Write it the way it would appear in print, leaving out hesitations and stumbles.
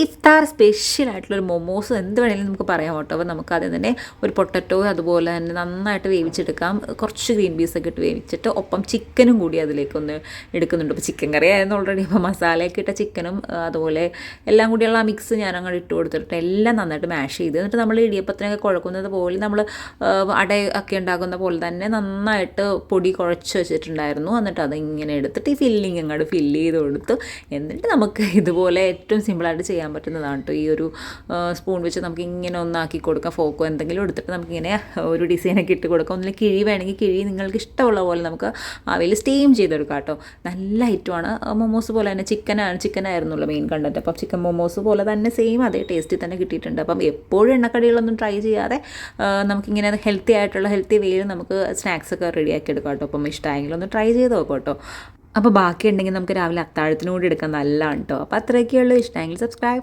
ഇഫ്താർ സ്പെഷ്യലായിട്ടുള്ളൊരു momos എന്ത് വേണമെങ്കിലും നമുക്ക് പറയാം കേട്ടോ. അപ്പോൾ നമുക്ക് ആദ്യം തന്നെ ഒരു പൊട്ടറ്റോ അതുപോലെ തന്നെ നന്നായിട്ട് വേവിച്ചെടുക്കാം. കുറച്ച് ഗ്രീൻ പീസൊക്കെ ഇട്ട് വേവിച്ചിട്ട് ഒപ്പം ചിക്കനും കൂടി അതിലേക്കൊന്ന് എടുക്കുന്നുണ്ട്. അപ്പോൾ ചിക്കൻ കറി ആയിരുന്നു ഓൾറെഡി. അപ്പോൾ മസാലയൊക്കെ ഇട്ട ചിക്കനും അതുപോലെ എല്ലാം കൂടിയുള്ള ആ മിക്സ് ഞാൻ അങ്ങോട്ട് ഇട്ട് കൊടുത്തിട്ട് എല്ലാം നന്നായിട്ട് മാഷ് ചെയ്ത് എന്നിട്ട് നമ്മൾ ഇടിയപ്പത്തിനൊക്കെ കുഴക്കുന്നത് പോലെ നമ്മൾ അട ഒക്കെ ഉണ്ടാക്കുന്ന പോലെ തന്നെ നന്നായിട്ട് പൊടി കുഴച്ച് വെച്ചിട്ടുണ്ടായിരുന്നു. എന്നിട്ട് അതിങ്ങനെ എടുത്തിട്ട് ഈ ഫില്ലിങ് അങ്ങോട്ട് ഫില്ല് ചെയ്ത് കൊടുത്തു. എന്നിട്ട് നമുക്ക് ഇതുപോലെ ഏറ്റവും സിമ്പിളായിട്ട് ചെയ്യാൻ പറ്റുന്നതാണ് കേട്ടോ. ഈ ഒരു സ്പൂൺ വെച്ച് നമുക്ക് ഇങ്ങനെ ഒന്നാക്കി കൊടുക്കാം. ഫോക്കോ എന്തെങ്കിലും എടുത്തിട്ട് നമുക്കിങ്ങനെ ഒരു ഡിസൈനൊക്കെ ഇട്ട് കൊടുക്കാം. ഒന്നിൽ കിഴി വേണമെങ്കിൽ കിഴി നിങ്ങൾക്ക് ഇഷ്ടമുള്ള പോലെ നമുക്ക് ആവിയിൽ സ്റ്റീം ചെയ്തെടുക്കാം കേട്ടോ. നല്ല ഐറ്റമാണ്. മൊമോസ് പോലെ തന്നെ ചിക്കനായിരുന്നുള്ള മെയിൻ കണ്ടൻറ്റ്. അപ്പം ചിക്കൻ മൊമോസ് പോലെ തന്നെ സെയിം അതേ ടേസ്റ്റിൽ തന്നെ കിട്ടിയിട്ടുണ്ട്. അപ്പം എപ്പോഴും എണ്ണക്കടികളൊന്നും ട്രൈ ചെയ്യാതെ നമുക്കിങ്ങനെ ഹെൽത്തി വേയിൽ നമുക്ക് സ്നാക്സൊക്കെ റെഡിയാക്കി എടുക്കാം കേട്ടോ. അപ്പം ഇഷ്ടമായെങ്കിലും ഒന്ന് ട്രൈ ചെയ്ത് നോക്കാം കേട്ടോ. അപ്പോൾ ബാക്കി ഉണ്ടെങ്കിൽ നമുക്ക് രാവിലെ അത്താഴത്തിനോട് എടുക്കാൻ നല്ലതാണ് കേട്ടോ. അപ്പോൾ അത്രയൊക്കെയുള്ളൂ. ഇഷ്ടമെങ്കിൽ സബ്സ്ക്രൈബ്.